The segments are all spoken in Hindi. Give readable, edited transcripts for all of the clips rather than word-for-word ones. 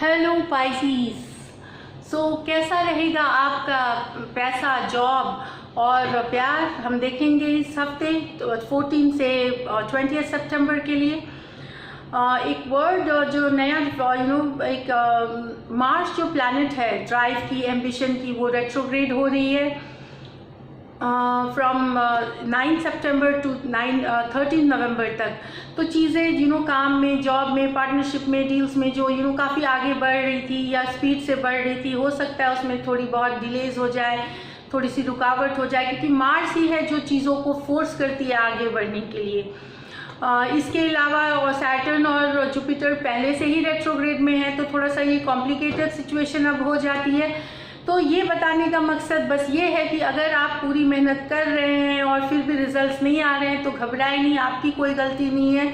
Hello Pisces. कैसा रहेगा आपका पैसा, जॉब और प्यार, हम देखेंगे इस हफ्ते 14 से 20 सितंबर के लिए। एक वर्ड जो नया एक मार्स जो प्लैनेट है, ड्राइव की, एम्बिशन की, वो रेट्रोग्रेड हो रही है फ्रॉम 9 सितंबर टू 13 नवंबर तक। तो चीज़ें काम में, जॉब में, पार्टनरशिप में, डील्स में जो काफ़ी आगे बढ़ रही थी या स्पीड से बढ़ रही थी, हो सकता है उसमें थोड़ी बहुत डिलेज हो जाए, थोड़ी सी रुकावट हो जाए, क्योंकि मार्स ही है जो चीज़ों को फोर्स करती है आगे बढ़ने के लिए। इसके अलावा सैटर्न और जुपिटर पहले से ही रेट्रोग्रेड में है, तो थोड़ा सा ये कॉम्प्लिकेटेड सिचुएशन अब हो जाती है। तो ये बताने का मकसद बस ये है कि अगर आप पूरी मेहनत कर रहे हैं और फिर भी रिजल्ट्स नहीं आ रहे हैं तो घबराए नहीं, आपकी कोई गलती नहीं है,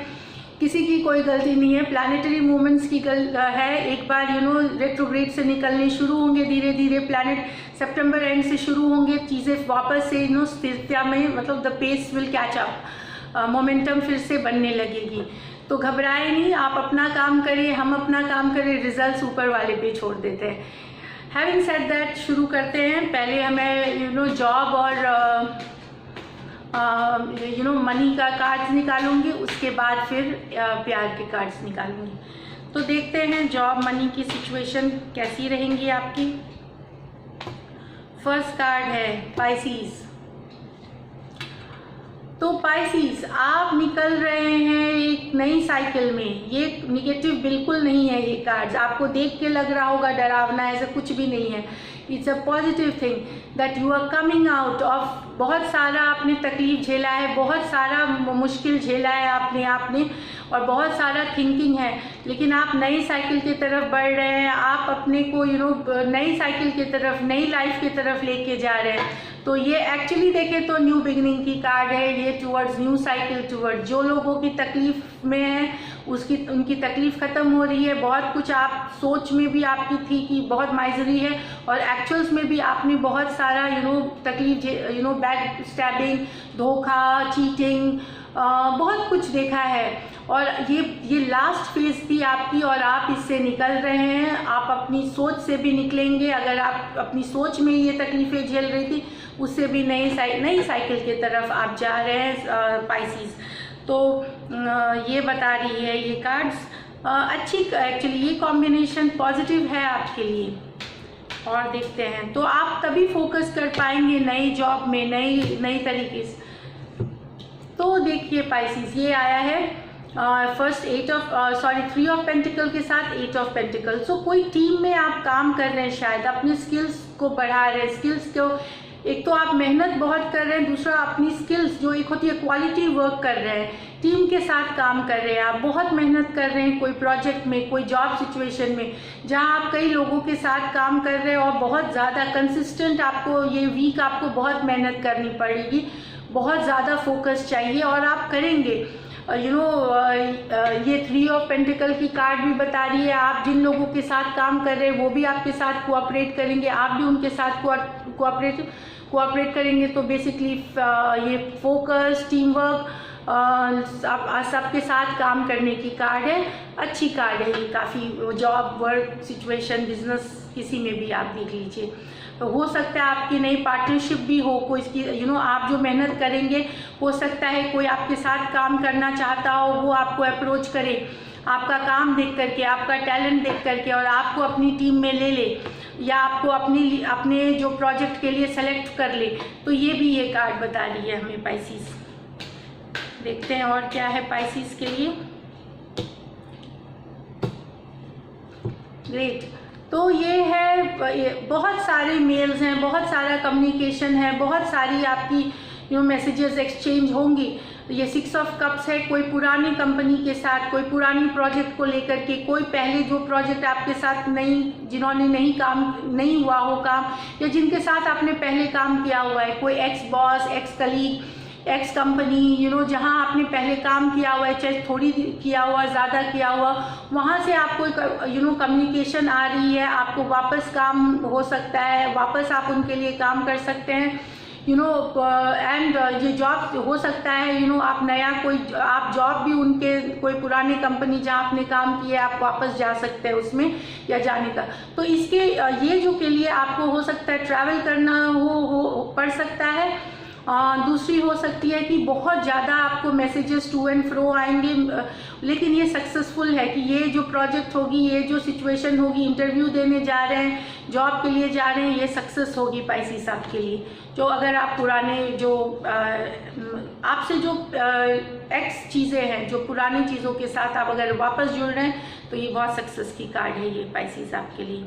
किसी की कोई गलती नहीं है। प्लानिटरी मूवमेंट्स की है। एक बार रेट्रोग्रेड से निकलने शुरू होंगे धीरे धीरे, प्लैनेट सितंबर एंड से शुरू होंगे, चीज़ें वापस से स्थिरता में, मतलब the pace will catch up, momentum फिर से बनने लगेगी। तो घबराए नहीं, आप अपना काम करिए, हम अपना काम करें, रिजल्ट्स ऊपर वाले पे छोड़ देते हैं। हैविंग सेड दैट, शुरू करते हैं। पहले हमें जॉब और मनी का कार्ड्स निकालूंगी, उसके बाद फिर प्यार के कार्ड्स निकालूंगी। तो देखते हैं जॉब मनी की सिचुएशन कैसी रहेंगी आपकी। फर्स्ट कार्ड है पाइसीज। तो पाइसीज, आप निकल रहे हैं एक नई साइकिल में। ये निगेटिव बिल्कुल नहीं है। ये कार्ड्स आपको देख के लग रहा होगा डरावना, ऐसा कुछ भी नहीं है। It's a positive thing that you are coming out of, बहुत सारा आपने तकलीफ झेला है, बहुत सारा मुश्किल झेला है आपने और बहुत सारा थिंकिंग है, लेकिन आप नई साइकिल की तरफ बढ़ रहे हैं। आप अपने को नई साइकिल की तरफ, नई लाइफ की तरफ लेके जा रहे हैं। तो ये एक्चुअली देखें तो न्यू बिगिनिंग की कार्ड है ये, टुवर्ड्स न्यू साइकिल, टुवर्ड्स जो लोगों की तकलीफ में है उनकी तकलीफ खत्म हो रही है। बहुत कुछ आप सोच में भी आपकी थी कि बहुत माइजरी है, और एक्चुअल्स में भी आपने बहुत सारा तकलीफ, बैक स्टैबिंग, धोखा, चीटिंग, बहुत कुछ देखा है। और ये लास्ट फेज थी आपकी और आप इससे निकल रहे हैं। आप अपनी सोच से भी निकलेंगे। अगर आप अपनी सोच में ये तकलीफें झेल रही थी, उससे भी नई साइकिल की तरफ आप जा रहे हैं पाइसीज। तो ये बता रही है ये कार्ड्स अच्छी, एक्चुअली ये कॉम्बिनेशन पॉजिटिव है आपके लिए। और देखते हैं, तो आप तभी फोकस कर पाएंगे नई जॉब में, नई तरीके से। तो देखिए पाइसीज, ये आया है फर्स्ट 3 ऑफ पेंटिकल के साथ 8 ऑफ पेंटिकल। सो कोई टीम में आप काम कर रहे हैं, शायद अपनी स्किल्स को बढ़ा रहे हैं। स्किल्स को, एक तो आप मेहनत बहुत कर रहे हैं, दूसरा अपनी स्किल्स जो एक होती है क्वालिटी वर्क कर रहे हैं, टीम के साथ काम कर रहे हैं। आप बहुत मेहनत कर रहे हैं कोई प्रोजेक्ट में, कोई जॉब सिचुएशन में, जहां आप कई लोगों के साथ काम कर रहे हैं और बहुत ज़्यादा कंसिस्टेंट, आपको ये वीक आपको बहुत मेहनत करनी पड़ेगी, बहुत ज़्यादा फोकस चाहिए और आप करेंगे। ये 3 ऑफ पेंटिकल की कार्ड भी बता रही है, आप जिन लोगों के साथ काम कर रहे हैं वो भी आपके साथ कोऑपरेट करेंगे, आप भी उनके साथ कोऑपरेट करेंगे। तो बेसिकली ये फोकस, टीम वर्क, आप सबके साथ काम करने की कार्ड है। अच्छी कार्ड है ये, काफ़ी जॉब, वर्क सिचुएशन, बिजनेस, किसी में भी आप देख लीजिए। तो हो सकता है आपकी नई पार्टनरशिप भी हो, कोई इसकी आप जो मेहनत करेंगे, हो सकता है कोई आपके साथ काम करना चाहता हो, वो आपको अप्रोच करे आपका काम देख करके, आपका टैलेंट देख करके, और आपको अपनी टीम में ले ले, या आपको अपने जो प्रोजेक्ट के लिए सेलेक्ट कर ले। तो ये भी ये कार्ड बता रही है हमें पाइसीज। देखते हैं और क्या है पाइसीज के लिए। ग्रेट। तो ये है, बहुत सारे मेल्स हैं, बहुत सारा कम्युनिकेशन है, बहुत सारी आपकी मैसेजेस एक्सचेंज होंगी। ये 6 ऑफ कप्स है, कोई पुरानी कंपनी के साथ, कोई पुरानी प्रोजेक्ट को लेकर के, कोई पहले जो प्रोजेक्ट आपके साथ जिन्होंने नहीं हुआ हो काम, या जिनके साथ आपने पहले काम किया हुआ है, कोई ex boss, ex colleague, x company, जहां आपने पहले काम किया हुआ है, चाहे थोड़ी किया हुआ, ज़्यादा किया हुआ, वहां से आपको कम्युनिकेशन आ रही है। आपको वापस काम हो सकता है, वापस आप उनके लिए काम कर सकते हैं, यू नो, एंड ये जॉब हो सकता है, यू नो, आप नया कोई आप जॉब भी उनके कोई पुरानी कंपनी जहाँ आपने काम किया आप वापस जा सकते हैं उसमें या जाने का। तो इसके ये जो के लिए आपको हो सकता है ट्रैवल करना हो पड़ सकता है। दूसरी हो सकती है कि बहुत ज़्यादा आपको मैसेजेस टू एंड फ्रो आएंगे, लेकिन ये सक्सेसफुल है कि ये जो प्रोजेक्ट होगी, ये जो सिचुएशन होगी, इंटरव्यू देने जा रहे हैं, जॉब के लिए जा रहे हैं, ये सक्सेस होगी पाइसेस आपके लिए। जो अगर आप पुराने जो आपसे जो एक्स चीज़ें हैं, जो पुरानी चीज़ों के साथ आप अगर वापस जुड़ रहे हैं तो ये बहुत सक्सेस की कार्ड है ये पाइसेस आपके लिए।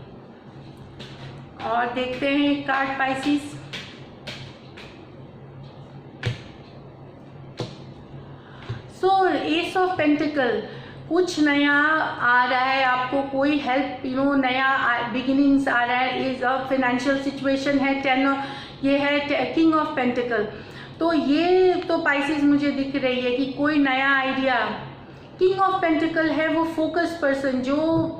और देखते हैं एक card Pisces. So S of pentacle, कुछ नया आ रहा है आपको, कोई हेल्प, यू नो, नया बिगिनिंग्स आ रहा है। इज अ फाइनेंशियल सिचुएशन है, 10 ये है किंग ऑफ पेंटिकल। तो ये तो पाइसेस मुझे दिख रही है कि कोई नया आइडिया। किंग ऑफ पेंटिकल है वो फोकस पर्सन जो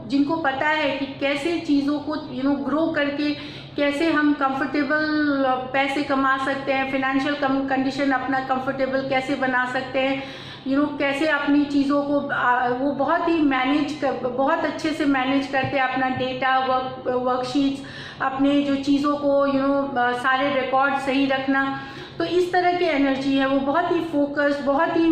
जिनको पता है कि कैसे चीज़ों को, यू नो, ग्रो करके कैसे हम कंफर्टेबल पैसे कमा सकते हैं, फाइनेंशियल कंडीशन अपना कंफर्टेबल कैसे बना सकते हैं, यू नो, कैसे अपनी चीज़ों को वो बहुत ही बहुत अच्छे से मैनेज करते हैं अपना डेटा, वर्कशीट्स, अपने जो चीज़ों को, यू नो, सारे रिकॉर्ड सही रखना। तो इस तरह की एनर्जी है, वो बहुत ही फोकस्ड, बहुत ही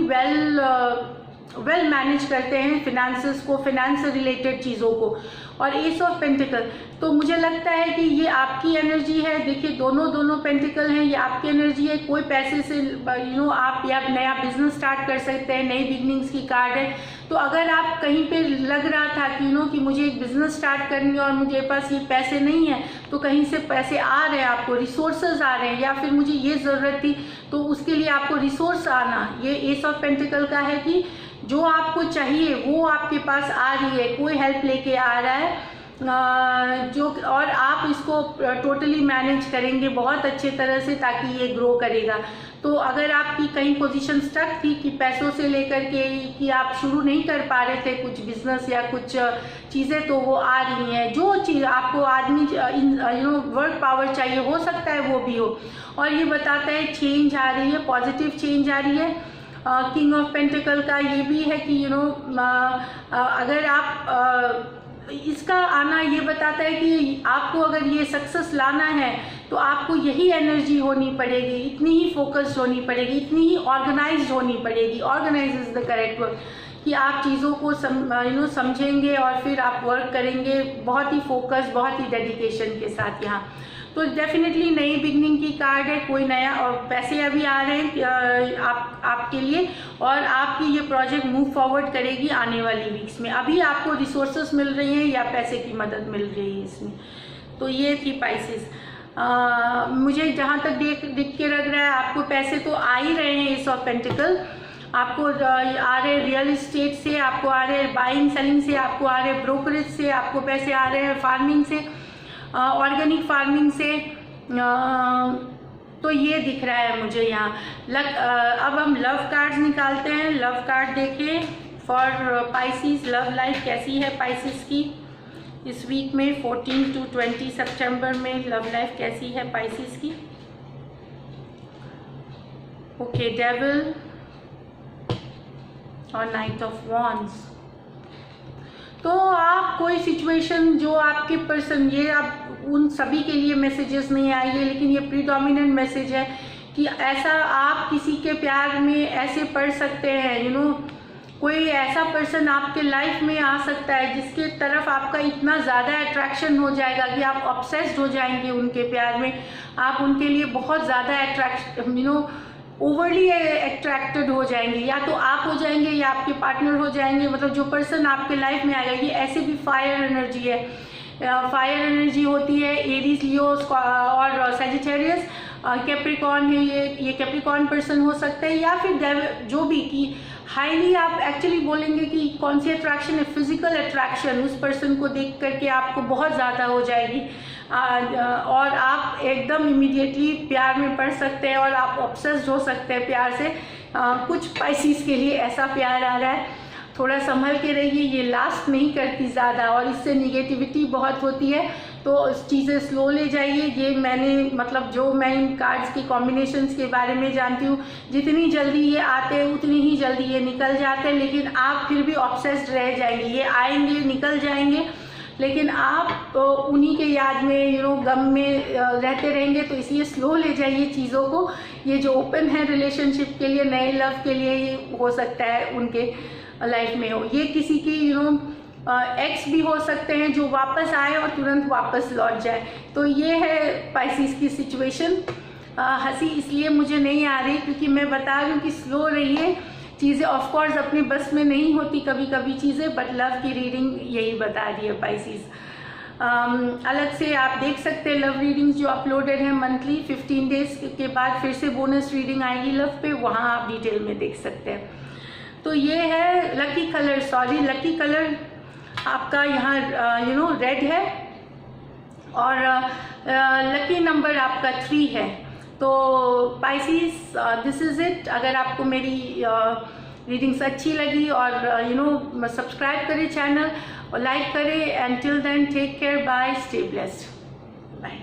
वेल मैनेज करते हैं फिनेंसेस को, फाइनेंस से रिलेटेड चीज़ों को। और एस ऑफ पेंटिकल, तो मुझे लगता है कि ये आपकी एनर्जी है। देखिए दोनों पेंटिकल हैं, ये आपकी एनर्जी है। कोई पैसे से, यू नो, आप या नया बिजनेस स्टार्ट कर सकते हैं, नई बिगनिंग्स की कार्ड है। तो अगर आप कहीं पे लग रहा था कि, यू नो, कि मुझे एक बिजनेस स्टार्ट करनी है और मुझे पास ये पैसे नहीं है, तो कहीं से पैसे आ रहे हैं, आपको रिसोर्सेज आ रहे हैं, या फिर मुझे ये ज़रूरत थी तो उसके लिए आपको रिसोर्स आना, ये एस ऑफ पेंटिकल का है कि जो आपको चाहिए वो आपके पास आ रही है, कोई हेल्प लेके आ रहा है जो, और आप इसको टोटली मैनेज करेंगे बहुत अच्छे तरह से ताकि ये ग्रो करेगा। तो अगर आपकी कहीं पोजीशन स्टक थी कि पैसों से लेकर के कि आप शुरू नहीं कर पा रहे थे कुछ बिजनेस या कुछ चीज़ें, तो वो आ रही हैं। जो चीज़ आपको आदमी, यू नो, वर्क पावर चाहिए, हो सकता है वो भी हो। और ये बताता है चेंज आ रही है, पॉजिटिव चेंज आ रही है। किंग ऑफ पेंटिकल का ये भी है कि, यू नो, अगर आप इसका आना ये बताता है कि आपको अगर ये सक्सेस लाना है तो आपको यही एनर्जी होनी पड़ेगी, इतनी ही फोकस्ड होनी पड़ेगी, इतनी ही ऑर्गेनाइज्ड होनी पड़ेगी। Organise is the correct word, कि आप चीज़ों को यू नो समझेंगे और फिर आप वर्क करेंगे बहुत ही फोकस, बहुत ही डेडिकेशन के साथ यहाँ। तो डेफिनेटली नई बिगनिंग की कार्ड है, कोई नया, और पैसे अभी आ रहे हैं आपके लिए, और आपकी ये प्रोजेक्ट मूव फॉरवर्ड करेगी आने वाली वीक्स में। अभी आपको रिसोर्सेस मिल रही हैं या पैसे की मदद मिल रही है इसमें। तो ये थी पाइसेस। मुझे जहाँ तक दिख के लग रहा है आपको पैसे तो आ ही रहे हैं एस ऑफ पेंटिकल। आपको आ रहे रियल इस्टेट से, आपको आ रहे बाइंग सेलिंग से, आपको आ रहे ब्रोकरेज से, आपको पैसे आ रहे हैं फार्मिंग से, ऑर्गेनिक फार्मिंग से। तो ये दिख रहा है मुझे यहाँ। अब हम लव कार्ड्स निकालते हैं। लव कार्ड देखिए फॉर पाइसेस, लव लाइफ कैसी है पाइसेस की इस वीक में, 14 to 20 सितंबर में लव लाइफ कैसी है पाइसेस की। ओके, डेविल और नाइट ऑफ वॉन्ड्स। तो आप कोई सिचुएशन जो आपके पर्सन, ये आप उन सभी के लिए मैसेजेस नहीं आई है, लेकिन ये प्रीडोमिनेंट मैसेज है कि ऐसा आप किसी के प्यार में ऐसे पड़ सकते हैं, यू नो, कोई ऐसा पर्सन आपके लाइफ में आ सकता है जिसके तरफ आपका इतना ज़्यादा अट्रैक्शन हो जाएगा कि आप ऑब्सेस्ड हो जाएंगे उनके प्यार में। आप उनके लिए बहुत ज़्यादा यू नो ओवरली अट्रैक्टेड हो जाएंगे, या तो आप हो जाएंगे या आपके पार्टनर हो जाएंगे। मतलब जो पर्सन आपके लाइफ में आएगा, ये ऐसे भी फायर एनर्जी है। फायर एनर्जी होती है एरीज, लियो और सैजिटेरियस। कैप्रिकॉर्न है, ये कैप्रिकॉर्न पर्सन हो सकता है, या फिर जो भी कि हाईली आप एक्चुअली बोलेंगे कि कौन सी अट्रैक्शन है, फिजिकल अट्रैक्शन उस पर्सन को देख करके आपको बहुत ज़्यादा हो जाएगी, और आप एकदम इमीडिएटली प्यार में पड़ सकते हैं और आप ऑब्सेस्ड हो सकते हैं प्यार से। कुछ पाइसेस के लिए ऐसा प्यार आ रहा है। थोड़ा संभल के रहिए, ये लास्ट नहीं करती ज़्यादा और इससे निगेटिविटी बहुत होती है, तो चीज़ें स्लो ले जाइए। ये मैंने मतलब जो मैं इन कार्ड्स के कॉम्बिनेशंस के बारे में जानती हूँ, जितनी जल्दी ये आते हैं उतनी ही जल्दी ये निकल जाते हैं, लेकिन आप फिर भी ऑब्सेस्ड रह जाएंगे। ये आएंगे निकल जाएंगे, लेकिन आप उन्हीं के याद में गम में रहते रहेंगे। तो इसलिए स्लो ले जाइए चीज़ों को। ये जो ओपन है रिलेशनशिप के लिए, नए लव के लिए, ये हो सकता है उनके लाइफ में हो। ये किसी की एक्स भी हो सकते हैं जो वापस आए और तुरंत वापस लौट जाए। तो ये है पाइसिस की सिचुएशन। हंसी इसलिए मुझे नहीं आ रही क्योंकि मैं बता रही हूँ कि स्लो रहिए। चीज़ें ऑफ कोर्स अपने बस में नहीं होती कभी कभी चीज़ें, बट लव की रीडिंग यही बता रही है पाइसिस। अलग से आप देख सकते हैं लव रीडिंग्स जो अपलोडेड हैं मंथली। 15 डेज के बाद फिर से बोनस रीडिंग आएगी लव पे, वहाँ आप डिटेल में देख सकते हैं। तो ये है लकी कलर, लकी कलर आपका यहाँ रेड है और लकी नंबर आपका 3 है। तो पाइसिस दिस इज़ इट। अगर आपको मेरी रीडिंग्स अच्छी लगी और सब्सक्राइब करें चैनल और लाइक करें। And till then take care, bye, stay blessed, bye.